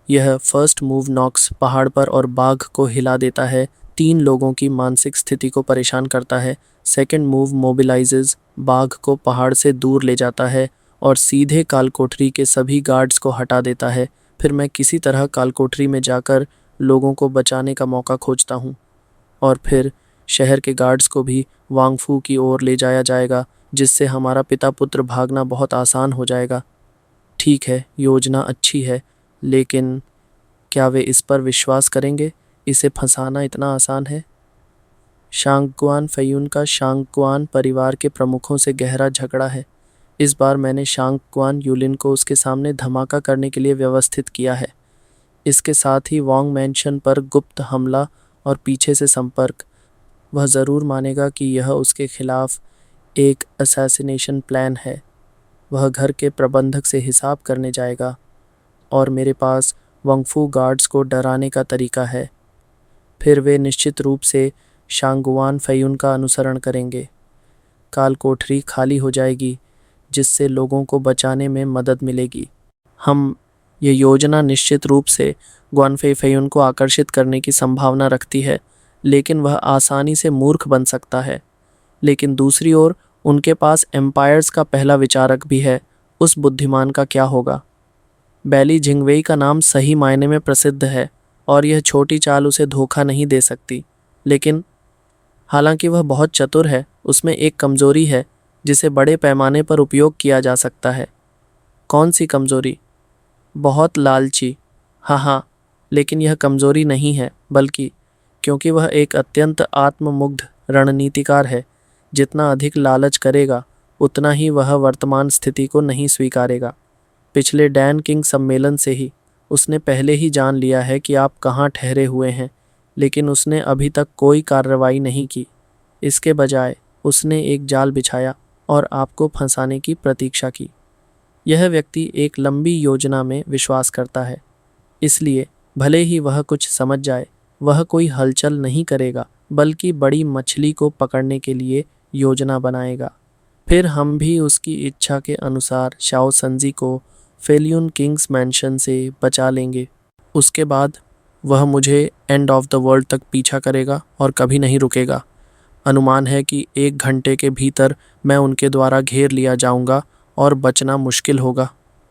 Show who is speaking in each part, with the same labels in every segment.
Speaker 1: यह first move Knox पहाड़ पर और बाघ को हिला देता है, 3 लोगों की मानसिक स्थिति को परेशान करता है। सेकंड मूव मोबिलाइजेज बाघ को पहाड़ से दूर ले जाता है और सीधे कालकोठरी के सभी गार्ड्स को हटा देता है। फिर मैं किसी तरह कालकोठरी में जाकर लोगों को बचाने का मौका खोजता हूँ और फिर शहर के गार्ड्स को भी वांगफू की ओर ले जाया जाएगा, जिससे हमारा पिता पुत्र भागना बहुत आसान हो जाएगा। ठीक है, योजना अच्छी है, लेकिन क्या वे इस पर विश्वास करेंगे? इसे फंसाना इतना आसान है? शांगक्वान फेयुन का शांगक्वान परिवार के प्रमुखों से गहरा झगड़ा है। इस बार मैंने शांगक्वान यूलिन को उसके सामने धमाका करने के लिए व्यवस्थित किया है। इसके साथ ही वांग मैंशन पर गुप्त हमला और पीछे से संपर्क। वह ज़रूर मानेगा कि यह उसके खिलाफ एक असैसिनेशन प्लान है। वह घर के प्रबंधक से हिसाब करने जाएगा और मेरे पास वांगफू गार्ड्स को डराने का तरीका है। फिर वे निश्चित रूप से शांगुआन फेयुन का अनुसरण करेंगे। कालकोठरी खाली हो जाएगी, जिससे लोगों को बचाने में मदद मिलेगी। यह योजना निश्चित रूप से ग्वानफे फेयुन को आकर्षित करने की संभावना रखती है, लेकिन वह आसानी से मूर्ख बन सकता है। लेकिन दूसरी ओर उनके पास एम्पायर्स का पहला विचारक भी है। उस बुद्धिमान का क्या होगा? बैली झिंगवेई का नाम सही मायने में प्रसिद्ध है और यह छोटी चाल उसे धोखा नहीं दे सकती। लेकिन हालांकि वह बहुत चतुर है, उसमें एक कमजोरी है जिसे बड़े पैमाने पर उपयोग किया जा सकता है। कौन सी कमजोरी? बहुत लालची। हाँ, लेकिन यह कमजोरी नहीं है, बल्कि क्योंकि वह एक अत्यंत आत्ममुग्ध रणनीतिकार है। जितना अधिक लालच करेगा, उतना ही वह वर्तमान स्थिति को नहीं स्वीकारेगा। पिछले डैन किंग सम्मेलन से ही उसने पहले ही जान लिया है कि आप कहाँ ठहरे हुए हैं, लेकिन उसने अभी तक कोई कार्रवाई नहीं की। इसके बजाय उसने एक जाल बिछाया और आपको फंसाने की प्रतीक्षा की। यह व्यक्ति एक लंबी योजना में विश्वास करता है, इसलिए भले ही वह कुछ समझ जाए, वह कोई हलचल नहीं करेगा, बल्कि बड़ी मछली को पकड़ने के लिए योजना बनाएगा। फिर हम भी उसकी इच्छा के अनुसार शाओ संजी को फेलियन किंग्स मैंशन से बचा लेंगे। उसके बाद वह मुझे एंड ऑफ द वर्ल्ड तक पीछा करेगा और कभी नहीं रुकेगा। अनुमान है कि 1 घंटे के भीतर मैं उनके द्वारा घेर लिया जाऊंगा और बचना मुश्किल होगा।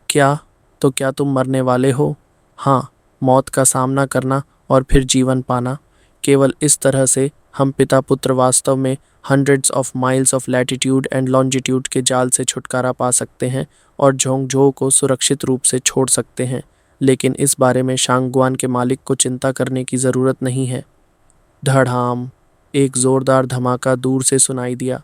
Speaker 1: क्या तुम मरने वाले हो? हाँ, मौत का सामना करना और फिर जीवन पाना। केवल इस तरह से हम पिता पुत्र वास्तव में hundreds of miles of latitude and longitude के जाल से छुटकारा पा सकते हैं और झोंगझो को सुरक्षित रूप से छोड़ सकते हैं। लेकिन इस बारे में शांगुआन के मालिक को चिंता करने की ज़रूरत नहीं है। धड़ाम! एक ज़ोरदार धमाका दूर से सुनाई दिया।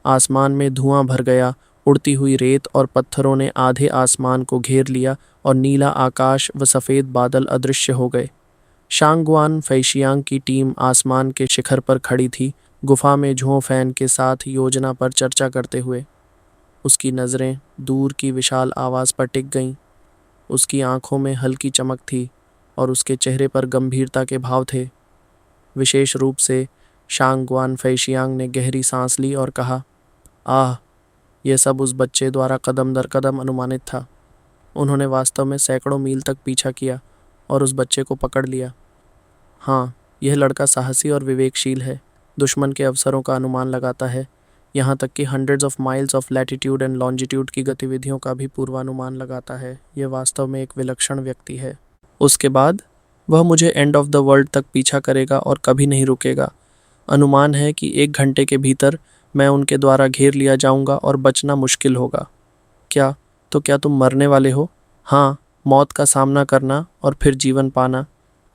Speaker 1: आसमान में धुआं भर गया। उड़ती हुई रेत और पत्थरों ने आधे आसमान को घेर लिया और नीला आकाश व सफ़ेद बादल अदृश्य हो गए। शांगुआन फैशियांग की टीम आसमान के शिखर पर खड़ी थी, गुफा में झों फैन के साथ योजना पर चर्चा करते हुए। उसकी नज़रें दूर की विशाल आवाज़ पर टिक गईं। उसकी आंखों में हल्की चमक थी और उसके चेहरे पर गंभीरता के भाव थे। विशेष रूप से शांगुआन फैशियांग ने गहरी सांस ली और कहा, आह, यह सब उस बच्चे द्वारा कदम दर कदम अनुमानित था। उन्होंने वास्तव में सैकड़ों मील तक पीछा किया और उस बच्चे को पकड़ लिया। हाँ, यह लड़का साहसी और विवेकशील है। दुश्मन के अवसरों का अनुमान लगाता है, यहाँ तक कि hundreds of miles of latitude and longitude की गतिविधियों का भी पूर्वानुमान लगाता है। यह वास्तव में एक विलक्षण व्यक्ति है। उसके बाद वह मुझे एंड ऑफ द वर्ल्ड तक पीछा करेगा और कभी नहीं रुकेगा। अनुमान है कि 1 घंटे के भीतर मैं उनके द्वारा घेर लिया जाऊंगा और बचना मुश्किल होगा। क्या तुम मरने वाले हो? हाँ, मौत का सामना करना और फिर जीवन पाना।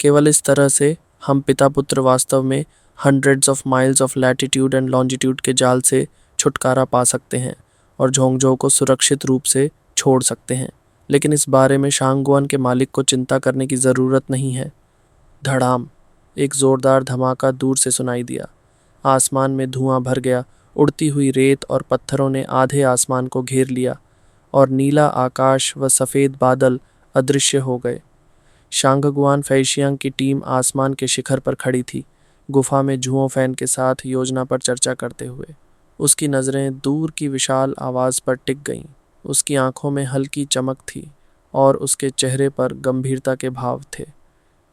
Speaker 1: केवल इस तरह से हम पिता पुत्र वास्तव में hundreds of miles of latitude and longitude के जाल से छुटकारा पा सकते हैं और झोंगझो को सुरक्षित रूप से छोड़ सकते हैं। लेकिन इस बारे में शांगुआन के मालिक को चिंता करने की ज़रूरत नहीं है। धड़ाम! एक ज़ोरदार धमाका दूर से सुनाई दिया। आसमान में धुआं भर गया। उड़ती हुई रेत और पत्थरों ने आधे आसमान को घेर लिया और नीला आकाश व सफ़ेद बादल अदृश्य हो गए। शांगगुआन फैशियांग की टीम आसमान के शिखर पर खड़ी थी, गुफा में झुओं फैन के साथ योजना पर चर्चा करते हुए। उसकी नज़रें दूर की विशाल आवाज़ पर टिक गईं। उसकी आंखों में हल्की चमक थी और उसके चेहरे पर गंभीरता के भाव थे।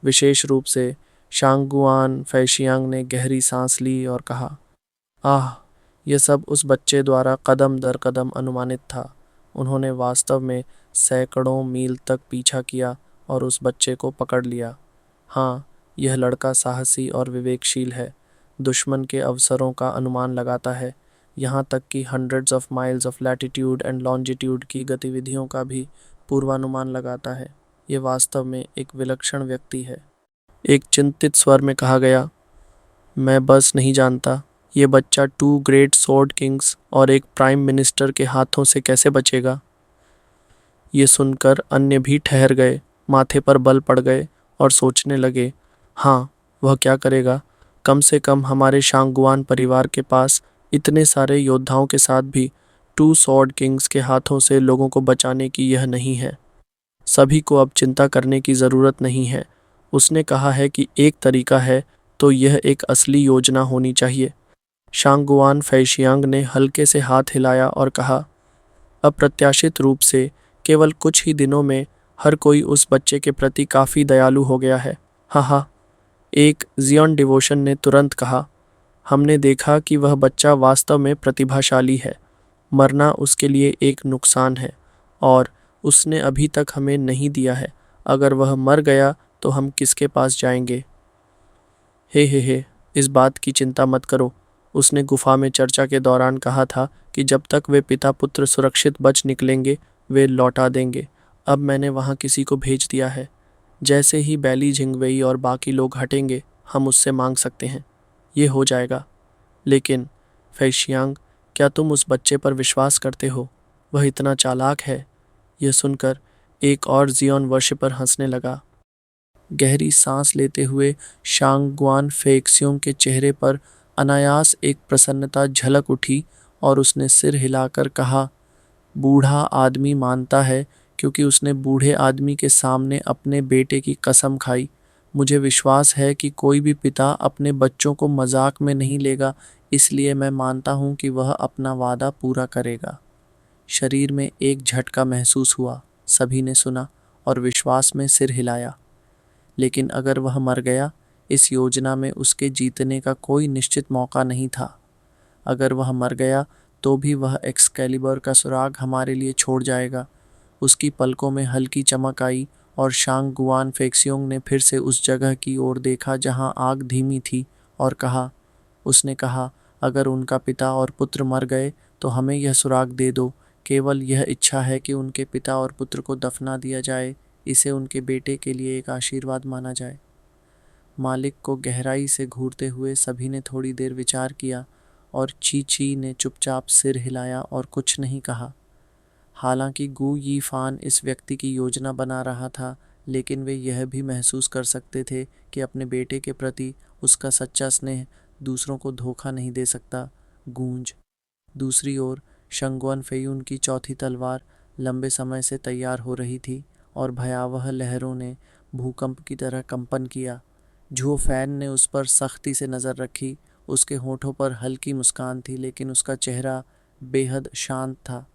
Speaker 1: विशेष रूप से शांगुआन फैशियांग ने गहरी सांस ली और कहा, आह, यह सब उस बच्चे द्वारा कदम दर कदम अनुमानित था। उन्होंने वास्तव में सैकड़ों मील तक पीछा किया और उस बच्चे को पकड़ लिया। हाँ, यह लड़का साहसी और विवेकशील है। दुश्मन के अवसरों का अनुमान लगाता है, यहाँ तक कि hundreds of miles of latitude and longitude की गतिविधियों का भी पूर्वानुमान लगाता है। ये वास्तव में एक विलक्षण व्यक्ति है। एक चिंतित स्वर में कहा गया, मैं बस नहीं जानता, ये बच्चा 2 ग्रेट स्वॉर्ड किंग्स और एक प्राइम मिनिस्टर के हाथों से कैसे बचेगा। ये सुनकर अन्य भी ठहर गए, माथे पर बल पड़ गए और सोचने लगे, हाँ, वह क्या करेगा। कम से कम हमारे शांगुआन परिवार के पास इतने सारे योद्धाओं के साथ भी 2 स्वॉर्ड किंग्स के हाथों से लोगों को बचाने की यह नहीं है। सभी को अब चिंता करने की ज़रूरत नहीं है। उसने कहा है कि एक तरीका है, तो यह एक असली योजना होनी चाहिए। शांगुआन फैशियांग ने हल्के से हाथ हिलाया और कहा, अप्रत्याशित रूप से केवल कुछ ही दिनों में हर कोई उस बच्चे के प्रति काफ़ी दयालु हो गया है। हाँ, एक जियॉन डिवोशन ने तुरंत कहा, हमने देखा कि वह बच्चा वास्तव में प्रतिभाशाली है। मरना उसके लिए एक नुकसान है और उसने अभी तक हमें नहीं दिया है। अगर वह मर गया तो हम किसके पास जाएंगे। हे, इस बात की चिंता मत करो। उसने गुफा में चर्चा के दौरान कहा था कि जब तक वे पिता पुत्र सुरक्षित बच निकलेंगे वे लौटा देंगे। अब मैंने वहाँ किसी को भेज दिया है। जैसे ही बैली झिंगवेई और बाकी लोग हटेंगे हम उससे मांग सकते हैं। ये हो जाएगा। लेकिन फैशियांग, क्या तुम उस बच्चे पर विश्वास करते हो? वह इतना चालाक है। यह सुनकर एक और जियॉन वर्शिपर हंसने लगा। गहरी सांस लेते हुए शांगुआन फेक्सियोंग के चेहरे पर अनायास एक प्रसन्नता झलक उठी और उसने सिर हिलाकर कहा, बूढ़ा आदमी मानता है क्योंकि उसने बूढ़े आदमी के सामने अपने बेटे की कसम खाई। मुझे विश्वास है कि कोई भी पिता अपने बच्चों को मजाक में नहीं लेगा, इसलिए मैं मानता हूँ कि वह अपना वादा पूरा करेगा। शरीर में एक झटका महसूस हुआ। सभी ने सुना और विश्वास में सिर हिलाया। लेकिन अगर वह मर गया, इस योजना में उसके जीतने का कोई निश्चित मौका नहीं था। अगर वह मर गया तो भी वह एक्सकैलिबर का सुराग हमारे लिए छोड़ जाएगा। उसकी पलकों में हल्की चमक आई और शांगुआन फेक्सियोंग ने फिर से उस जगह की ओर देखा जहां आग धीमी थी और कहा, उसने कहा, अगर उनका पिता और पुत्र मर गए तो हमें यह सुराग दे दो। केवल यह इच्छा है कि उनके पिता और पुत्र को दफना दिया जाए। इसे उनके बेटे के लिए एक आशीर्वाद माना जाए। मालिक को गहराई से घूरते हुए सभी ने थोड़ी देर विचार किया और ची ने चुपचाप सिर हिलाया और कुछ नहीं कहा। हालांकि गू यी फान इस व्यक्ति की योजना बना रहा था, लेकिन वे यह भी महसूस कर सकते थे कि अपने बेटे के प्रति उसका सच्चा स्नेह दूसरों को धोखा नहीं दे सकता। गूंज। दूसरी ओर शंगुआन फेयून की चौथी तलवार लंबे समय से तैयार हो रही थी और भयावह लहरों ने भूकंप की तरह कंपन किया। झुओ फैन ने उस पर सख्ती से नज़र रखी। उसके होठों पर हल्की मुस्कान थी, लेकिन उसका चेहरा बेहद शांत था।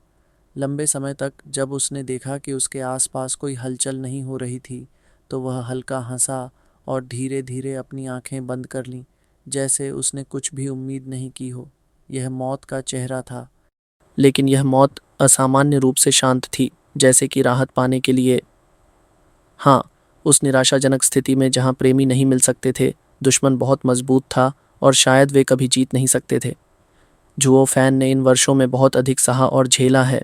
Speaker 1: लंबे समय तक जब उसने देखा कि उसके आसपास कोई हलचल नहीं हो रही थी, तो वह हल्का हंसा और धीरे धीरे अपनी आंखें बंद कर लीं, जैसे उसने कुछ भी उम्मीद नहीं की हो। यह मौत का चेहरा था, लेकिन यह मौत असामान्य रूप से शांत थी, जैसे कि राहत पाने के लिए। हाँ, उस निराशाजनक स्थिति में जहाँ प्रेमी नहीं मिल सकते थे, दुश्मन बहुत मजबूत था और शायद वे कभी जीत नहीं सकते थे। जुओ फैन ने इन वर्षों में बहुत अधिक सहा और झेला है।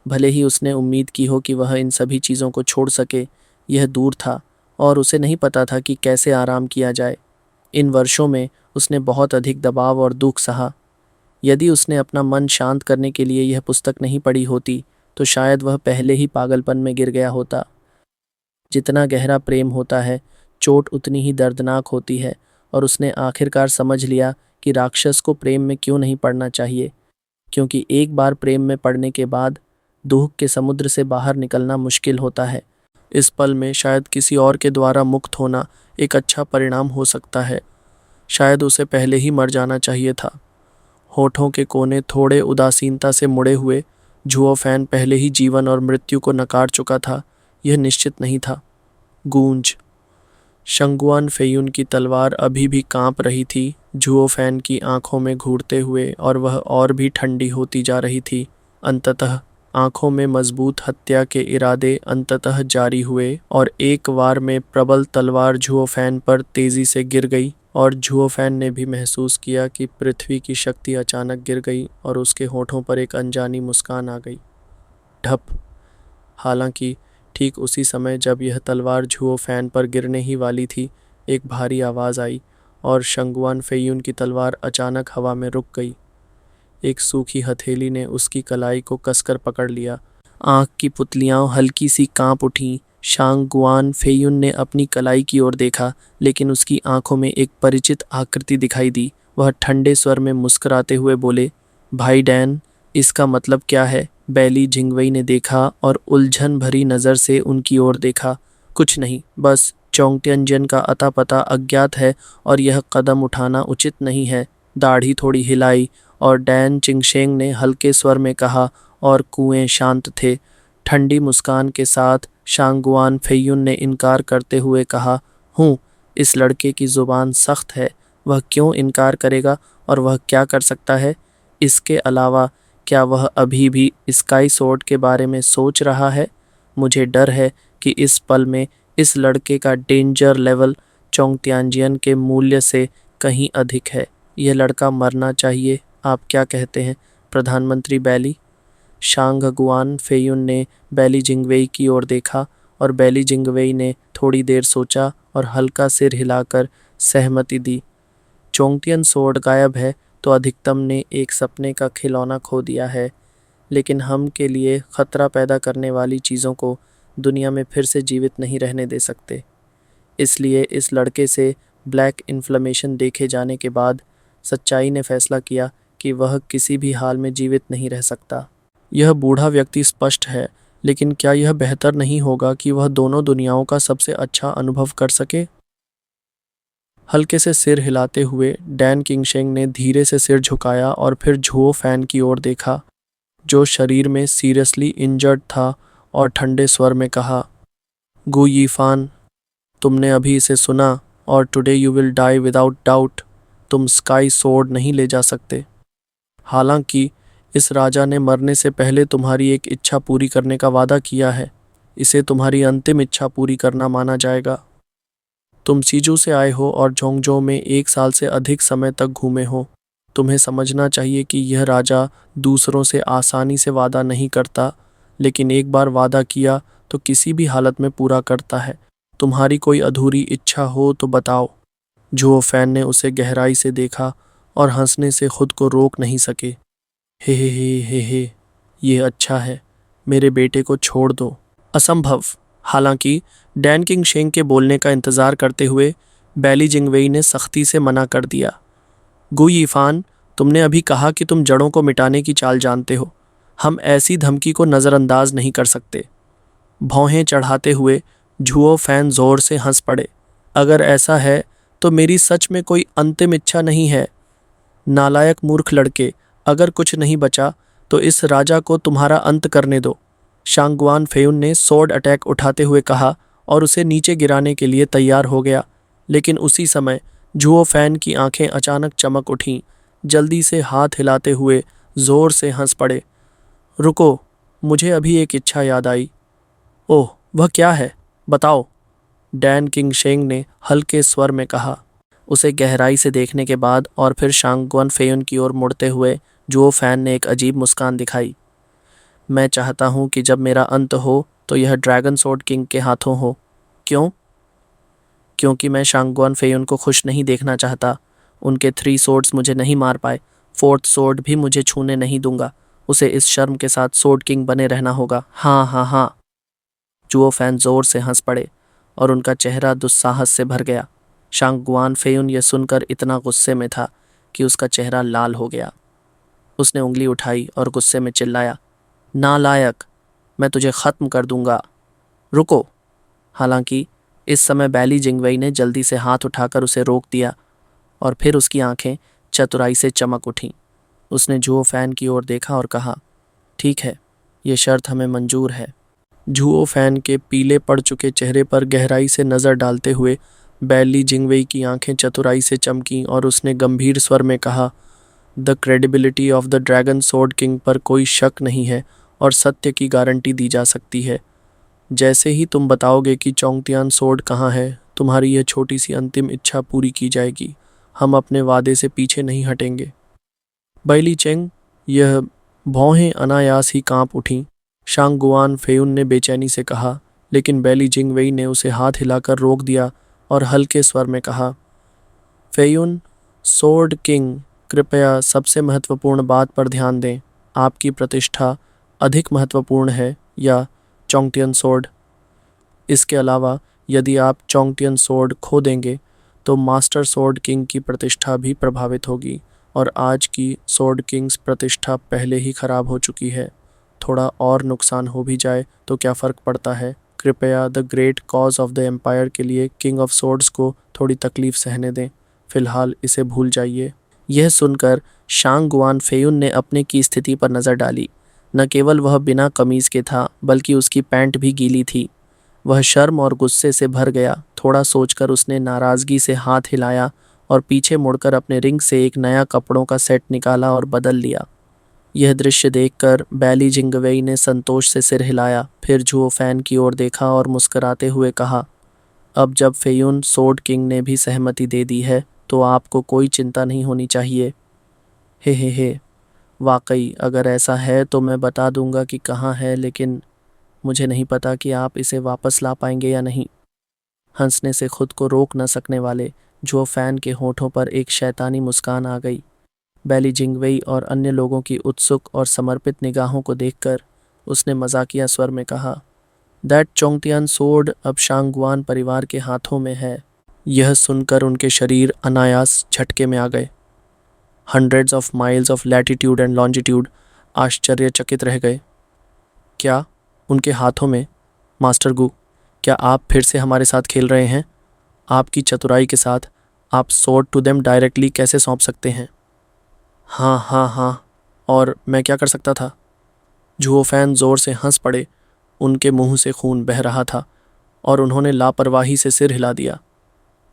Speaker 1: भले ही उसने उम्मीद की हो कि वह इन सभी चीज़ों को छोड़ सके, यह दूर था और उसे नहीं पता था कि कैसे आराम किया जाए। इन वर्षों में उसने बहुत अधिक दबाव और दुख सहा। यदि उसने अपना मन शांत करने के लिए यह पुस्तक नहीं पढ़ी होती, तो शायद वह पहले ही पागलपन में गिर गया होता। जितना गहरा प्रेम होता है, चोट उतनी ही दर्दनाक होती है, और उसने आखिरकार समझ लिया कि राक्षस को प्रेम में क्यों नहीं पड़ना चाहिए, क्योंकि एक बार प्रेम में पड़ने के बाद दुख के समुद्र से बाहर निकलना मुश्किल होता है। इस पल में शायद किसी और के द्वारा मुक्त होना एक अच्छा परिणाम हो सकता है। शायद उसे पहले ही मर जाना चाहिए था। होठों के कोने थोड़े उदासीनता से मुड़े हुए, जुओ फैन पहले ही जीवन और मृत्यु को नकार चुका था, यह निश्चित नहीं था। गूंज। शंगुआन फेयुन की तलवार अभी भी कांप रही थी, झुओ फैन की आंखों में घूरते हुए, और वह और भी ठंडी होती जा रही थी। अंततः आंखों में मजबूत हत्या के इरादे अंततः जारी हुए और एक वार में प्रबल तलवार झुओ फैन पर तेजी से गिर गई, और झुओ फैन ने भी महसूस किया कि पृथ्वी की शक्ति अचानक गिर गई और उसके होठों पर एक अनजानी मुस्कान आ गई। ढप। हालांकि ठीक उसी समय जब यह तलवार झुओ फैन पर गिरने ही वाली थी, एक भारी आवाज़ आई और शंगुआन फेयुन की तलवार अचानक हवा में रुक गई। एक सूखी हथेली ने उसकी कलाई को कसकर पकड़ लिया। आँख की पुतलियाँ हल्की सी कांप उठीं। शांगुआन फेयुन ने अपनी कलाई की ओर देखा, लेकिन उसकी आंखों में एक परिचित आकृति दिखाई दी। वह ठंडे स्वर में मुस्कुराते हुए बोले, भाई डैन, इसका मतलब क्या है? बैली जिंगवई ने देखा और उलझन भरी नज़र से उनकी ओर देखा। कुछ नहीं, बस चोंगटियनजन का अता पता अज्ञात है और यह कदम उठाना उचित नहीं है। दाढ़ी थोड़ी हिलाई और डैन चिंगशेंग ने हल्के स्वर में कहा, और कुएं शांत थे। ठंडी मुस्कान के साथ शांगुआन फेयुन ने इनकार करते हुए कहा, हूँ, इस लड़के की ज़ुबान सख्त है। वह क्यों इनकार करेगा और वह क्या कर सकता है? इसके अलावा क्या वह अभी भी स्काई सोर्ड के बारे में सोच रहा है? मुझे डर है कि इस पल में इस लड़के का डेंजर लेवल चोंगटियानजियन के मूल्य से कहीं अधिक है। यह लड़का मरना चाहिए। आप क्या कहते हैं, प्रधानमंत्री बैली? शांगगुआन फेयुन ने बैली जिंगवेई की ओर देखा और बैली जिंगवेई ने थोड़ी देर सोचा और हल्का सिर हिलाकर सहमति दी। चोंगटियन सोर्ड गायब है तो अधिकतम ने एक सपने का खिलौना खो दिया है, लेकिन हम के लिए खतरा पैदा करने वाली चीज़ों को दुनिया में फिर से जीवित नहीं रहने दे सकते। इसलिए इस लड़के से ब्लैक इन्फ्लेमेशन देखे जाने के बाद सच्चाई ने फैसला किया कि वह किसी भी हाल में जीवित नहीं रह सकता। यह बूढ़ा व्यक्ति स्पष्ट है, लेकिन क्या यह बेहतर नहीं होगा कि वह दोनों दुनियाओं का सबसे अच्छा अनुभव कर सके? हल्के से सिर हिलाते हुए डैन किंगशेंग ने धीरे से सिर झुकाया और फिर झुओ फैन की ओर देखा, जो शरीर में सीरियसली इंजर्ड था, और ठंडे स्वर में कहा, गु यीफान, तुमने अभी इसे सुना और today you will die without doubt. तुम स्काई सोर्ड नहीं ले जा सकते। हालांकि इस राजा ने मरने से पहले तुम्हारी एक इच्छा पूरी करने का वादा किया है। इसे तुम्हारी अंतिम इच्छा पूरी करना माना जाएगा। तुम सीजू से आए हो और झोंगजो में 1 साल से अधिक समय तक घूमे हो। तुम्हें समझना चाहिए कि यह राजा दूसरों से आसानी से वादा नहीं करता, लेकिन एक बार वादा किया तो किसी भी हालत में पूरा करता है। तुम्हारी कोई अधूरी इच्छा हो तो बताओ। झुओ फैन ने उसे गहराई से देखा और हंसने से खुद को रोक नहीं सके। हे, ये अच्छा है। मेरे बेटे को छोड़ दो। असंभव। हालांकि डैन किंगशेंग के बोलने का इंतज़ार करते हुए बैली जिंगवेई ने सख्ती से मना कर दिया। गु यीफान, तुमने अभी कहा कि तुम जड़ों को मिटाने की चाल जानते हो। हम ऐसी धमकी को नज़रअंदाज नहीं कर सकते। भौहें चढ़ाते हुए झुओ फैन जोर से हंस पड़े। अगर ऐसा है तो मेरी सच में कोई अंतिम इच्छा नहीं है। नालायक मूर्ख लड़के, अगर कुछ नहीं बचा तो इस राजा को तुम्हारा अंत करने दो। शांगुआन फेयुन ने सोर्ड अटैक उठाते हुए कहा और उसे नीचे गिराने के लिए तैयार हो गया, लेकिन उसी समय झुओ फैन की आंखें अचानक चमक उठीं। जल्दी से हाथ हिलाते हुए जोर से हंस पड़े। रुको, मुझे अभी एक इच्छा याद आई। ओह, वह क्या है? बताओ, डैन किंगशेंग ने हल्के स्वर में कहा। उसे गहराई से देखने के बाद और फिर शांगुआन फेयुन की ओर मुड़ते हुए झुओ फैन ने एक अजीब मुस्कान दिखाई। मैं चाहता हूँ कि जब मेरा अंत हो तो यह ड्रैगन सोर्ड किंग के हाथों हो। क्यों? क्योंकि मैं शांगुआन फेयुन को खुश नहीं देखना चाहता। उनके 3 सोर्ड्स मुझे नहीं मार पाए। 4th सोर्ड भी मुझे छूने नहीं दूंगा। उसे इस शर्म के साथ सोर्ड किंग बने रहना होगा। हाँ हाँ हाँ। जुओ फैन जोर से हंस पड़े और उनका चेहरा दुस्साहस से भर गया। शांगुआन फेयुन यह सुनकर इतना गुस्से में था कि उसका चेहरा लाल हो गया। उसने उंगली उठाई और गुस्से में चिल्लाया, नालायक, मैं तुझे ख़त्म कर दूंगा। रुको। हालांकि इस समय बैली जिंगवेई ने जल्दी से हाथ उठाकर उसे रोक दिया और फिर उसकी आंखें चतुराई से चमक उठीं। उसने जुओ फैन की ओर देखा और कहा, ठीक है, ये शर्त हमें मंजूर है। झुओ फैन के पीले पड़ चुके चेहरे पर गहराई से नज़र डालते हुए बैली जिंगवेई की आंखें चतुराई से चमकीं और उसने गंभीर स्वर में कहा, the credibility of the dragon sword king पर कोई शक नहीं है और सत्य की गारंटी दी जा सकती है। जैसे ही तुम बताओगे कि चोंगतियान सोर्ड कहाँ है, तुम्हारी यह छोटी सी अंतिम इच्छा पूरी की जाएगी। हम अपने वादे से पीछे नहीं हटेंगे। बैली चेंग, यह भौहें अनायास ही कांप उठीं। शांगगुआन फेयुन ने बेचैनी से कहा, लेकिन बैली जिंगवेई ने उसे हाथ हिलाकर रोक दिया और हल्के स्वर में कहा, फेयुन, सोर्ड किंग, कृपया सबसे महत्वपूर्ण बात पर ध्यान दें। आपकी प्रतिष्ठा अधिक महत्वपूर्ण है या चोंगतियन सोर्ड? इसके अलावा यदि आप चोंगतियन सोर्ड खो देंगे तो मास्टर सोर्ड किंग की प्रतिष्ठा भी प्रभावित होगी और आज की सोर्ड किंग्स प्रतिष्ठा पहले ही खराब हो चुकी है। थोड़ा और नुकसान हो भी जाए तो क्या फ़र्क पड़ता है? कृपया the great cause of the empire के लिए किंग ऑफ सोर्ड्स को थोड़ी तकलीफ सहने दें। फिलहाल इसे भूल जाइए। यह सुनकर शांगगुआन फेयुन ने अपने की स्थिति पर नज़र डाली। न केवल वह बिना कमीज़ के था बल्कि उसकी पैंट भी गीली थी। वह शर्म और गुस्से से भर गया। थोड़ा सोचकर उसने नाराज़गी से हाथ हिलाया और पीछे मुड़कर अपने रिंग से एक नया कपड़ों का सेट निकाला और बदल लिया। यह दृश्य देखकर बैली जिंगवेई ने संतोष से सिर हिलाया, फिर झुओ फैन की ओर देखा और मुस्कुराते हुए कहा, अब जब फेयुन सोर्ड किंग ने भी सहमति दे दी है तो आपको कोई चिंता नहीं होनी चाहिए। हे, वाकई अगर ऐसा है तो मैं बता दूंगा कि कहाँ है, लेकिन मुझे नहीं पता कि आप इसे वापस ला पाएंगे या नहीं। हंसने से खुद को रोक न सकने वाले झुओ फैन के होठों पर एक शैतानी मुस्कान आ गई। बैली जिंगवेई और अन्य लोगों की उत्सुक और समर्पित निगाहों को देखकर उसने मजाकिया स्वर में कहा, दैट चोंगतियान सोर्ड अब शांगगुआन परिवार के हाथों में है। यह सुनकर उनके शरीर अनायास झटके में आ गए। Hundreds of miles of latitude and longitude आश्चर्यचकित रह गए। क्या उनके हाथों में? मास्टर गु, क्या आप फिर से हमारे साथ खेल रहे हैं? आपकी चतुराई के साथ आप सोर्ड टू देम डायरेक्टली कैसे सौंप सकते हैं? हाँ, और मैं क्या कर सकता था? झुओ फैन जोर से हंस पड़े। उनके मुंह से खून बह रहा था और उन्होंने लापरवाही से सिर हिला दिया।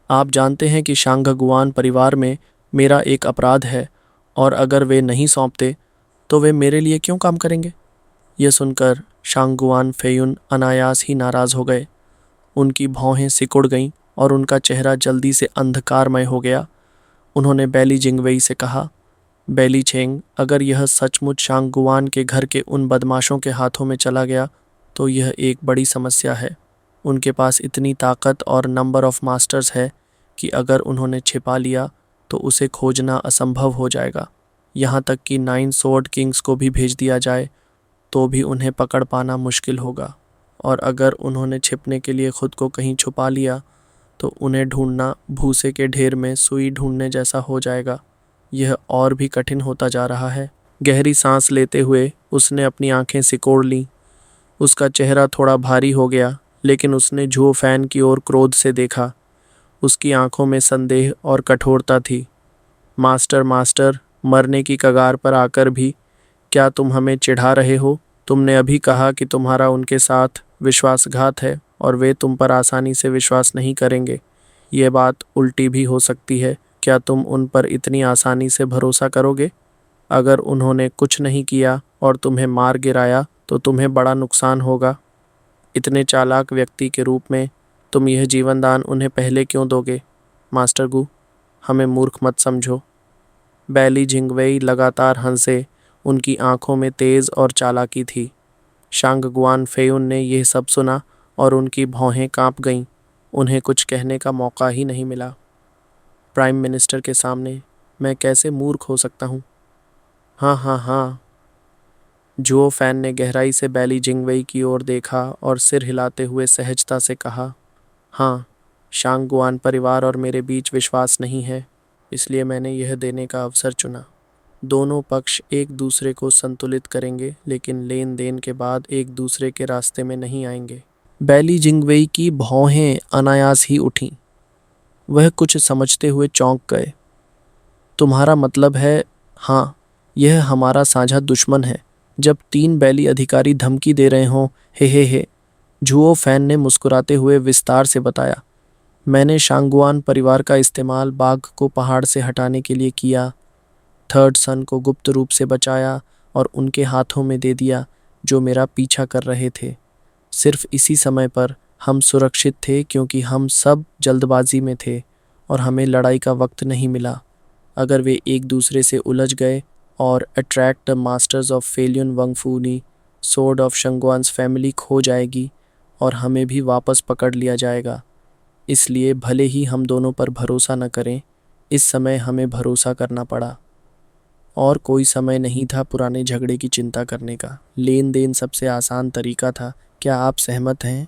Speaker 1: आप जानते हैं कि शांगगुआन परिवार में मेरा एक अपराध है और अगर वे नहीं सौंपते तो वे मेरे लिए क्यों काम करेंगे? यह सुनकर शांगगुआन फेयुन अनायास ही नाराज़ हो गए। उनकी भौहें सिकुड़ गईं और उनका चेहरा जल्दी से अंधकारमय हो गया। उन्होंने बैली जिंगवेई से कहा, बैली चेंग, अगर यह सचमुच शांगगुआन के घर के उन बदमाशों के हाथों में चला गया तो यह एक बड़ी समस्या है। उनके पास इतनी ताकत और नंबर ऑफ मास्टर्स है कि अगर उन्होंने छिपा लिया तो उसे खोजना असंभव हो जाएगा। यहाँ तक कि 9 सोर्ड किंग्स को भी भेज दिया जाए तो भी उन्हें पकड़ पाना मुश्किल होगा, और अगर उन्होंने छिपने के लिए खुद को कहीं छुपा लिया तो उन्हें ढूंढना भूसे के ढेर में सुई ढूंढने जैसा हो जाएगा। यह और भी कठिन होता जा रहा है। गहरी सांस लेते हुए उसने अपनी आंखें सिकोड़ लीं। उसका चेहरा थोड़ा भारी हो गया, लेकिन उसने झुओ फैन की ओर क्रोध से देखा। उसकी आंखों में संदेह और कठोरता थी। मास्टर, मरने की कगार पर आकर भी क्या तुम हमें चिढ़ा रहे हो? तुमने अभी कहा कि तुम्हारा उनके साथ विश्वासघात है और वे तुम पर आसानी से विश्वास नहीं करेंगे। ये बात उल्टी भी हो सकती है। क्या तुम उन पर इतनी आसानी से भरोसा करोगे? अगर उन्होंने कुछ नहीं किया और तुम्हें मार गिराया तो तुम्हें बड़ा नुकसान होगा। इतने चालाक व्यक्ति के रूप में तुम यह जीवन दान उन्हें पहले क्यों दोगे? मास्टर गु, हमें मूर्ख मत समझो। बैली जिंगवेई लगातार हंसे। उनकी आंखों में तेज़ और चालाकी थी। शांगगुआन फेयुन ने यह सब सुना और उनकी भौहें कांप गईं। उन्हें कुछ कहने का मौका ही नहीं मिला। प्राइम मिनिस्टर के सामने मैं कैसे मूर्ख हो सकता हूँ? हाँ। झुओ फैन ने गहराई से बैली जिंगवेई की ओर देखा और सिर हिलाते हुए सहजता से कहा, हाँ, शांगगुआन परिवार और मेरे बीच विश्वास नहीं है, इसलिए मैंने यह देने का अवसर चुना। दोनों पक्ष एक दूसरे को संतुलित करेंगे, लेकिन लेन देन के बाद एक दूसरे के रास्ते में नहीं आएंगे। बैली जिंगवेई की भौहें अनायास ही उठीं। वह कुछ समझते हुए चौंक गए। तुम्हारा मतलब है? हाँ, यह हमारा साझा दुश्मन है। जब 3 बैली अधिकारी धमकी दे रहे हों, हे, झुओ फैन ने मुस्कुराते हुए विस्तार से बताया। मैंने शांगुआन परिवार का इस्तेमाल बाघ को पहाड़ से हटाने के लिए किया। थर्ड सन को गुप्त रूप से बचाया और उनके हाथों में दे दिया जो मेरा पीछा कर रहे थे। सिर्फ इसी समय पर हम सुरक्षित थे क्योंकि हम सब जल्दबाजी में थे और हमें लड़ाई का वक्त नहीं मिला। अगर वे एक दूसरे से उलझ गए और अट्रैक्ट द मास्टर्स ऑफ फेलियन वंगफूनी सोर्ड ऑफ शंगवान्स फैमिली खो जाएगी और हमें भी वापस पकड़ लिया जाएगा। इसलिए भले ही हम दोनों पर भरोसा न करें, इस समय हमें भरोसा करना पड़ा। और कोई समय नहीं था पुराने झगड़े की चिंता करने का। लेन देन सबसे आसान तरीका था। क्या आप सहमत हैं?